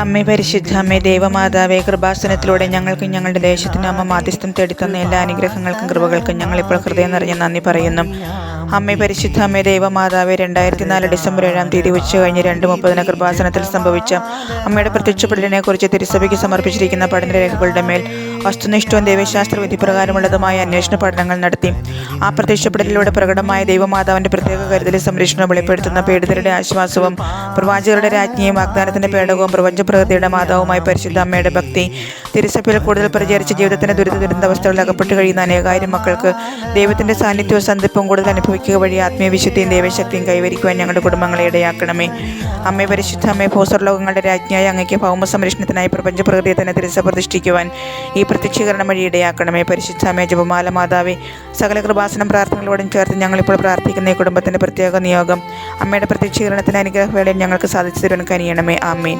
അമ്മേ പരിശുദ്ധ അമ്മേ ദൈവമാതാവേ, കൃപാസനത്തിലൂടെ ഞങ്ങൾക്കും ഞങ്ങളുടെ ദേശത്തിനും അമ്മ മാധ്യസ്ഥം തേടിത്തന്ന എല്ലാ അനുഗ്രഹങ്ങൾക്കും കൃപകൾക്കും ഞങ്ങളിപ്പോൾ ഹൃദയം നിറഞ്ഞ നന്ദി പറയുന്നു. അമ്മേ പരിശുദ്ധ അമ്മേ ദൈവമാതാവേ, 2004 ഡിസംബർ 7-ാം തീയതി ഉച്ചകഴിഞ്ഞ് 2:30 കൃപാസനത്തിൽ സംഭവിച്ച അമ്മയുടെ പ്രത്യക്ഷപ്പെടലിനെ കുറിച്ച് തിരുസഭയ്ക്ക് സമർപ്പിച്ചിരിക്കുന്ന പഠനരേഖകളുടെ മേൽ വസ്തുനിഷ്ഠവും ദൈവശാസ്ത്ര വിധിപ്രകാരമുള്ളതുമായ അന്വേഷണ പഠനങ്ങൾ നടത്തി. ആ പ്രത്യക്ഷപ്പെടലിലൂടെ പ്രകടമായ ദൈവമാതാവിന്റെ പ്രത്യേക കരുതലും സംരക്ഷണവും വെളിപ്പെടുത്തുന്ന പീഡിതരുടെ ആശ്വാസവും പ്രവാചകരുടെ രാജ്ഞിയും വാഗ്ദാനത്തിന്റെ പേടകവും പ്രപഞ്ചപ്രകൃതിയുടെ മാതാവുമായി പരിശുദ്ധ അമ്മയുടെ ഭക്തി തിരുസഭയിൽ കൂടുതൽ പ്രചരിച്ച ജീവിതത്തിന്റെ ദുരന്താവസ്ഥകളിൽ അകപ്പെട്ട് കഴിയുന്ന അനേകായിരം മക്കൾക്ക് ദൈവത്തിന്റെ സാന്നിധ്യവും സന്ധിപ്പും കൂടുതൽ അനുഭവിക്കുക വഴി ആത്മീയ വിശുദ്ധിയും ദൈവശക്തിയും കൈവരിക്കുവാൻ ഞങ്ങളുടെ കുടുംബങ്ങളെ ഇടയാക്കണമേ. അമ്മേ പരിശുദ്ധ അമ്മേ, ഭൂസ്വർലോകങ്ങളുടെ രാജ്ഞിയായ അങ്ങയ്ക്ക് ഭൗമ സംരക്ഷണത്തിനായി പ്രപഞ്ചപ്രകൃതിയെ തന്നെ തിരുസഭ പ്രതിഷ്ഠിക്കുവാൻ ഈ പ്രത്യക്ഷീകരണം വഴി ഇടയാക്കണമേ. പരിശുദ്ധ അമ്മേ, ജപമാല മാതാവേ, സകല കൃപാസനം പ്രാർത്ഥനകളോടും ചേർത്ത് ഞങ്ങളിപ്പോൾ പ്രാർത്ഥിക്കുന്ന ഈ കുടുംബത്തിന്റെ പ്രത്യേക നിയോഗം അമ്മയുടെ പ്രത്യക്ഷീകരണത്തിന് അനുഗ്രഹവേളയിൽ ഞങ്ങൾക്ക് സാധിച്ചു തരുവാൻ കനിയണമേ. ആമേൻ.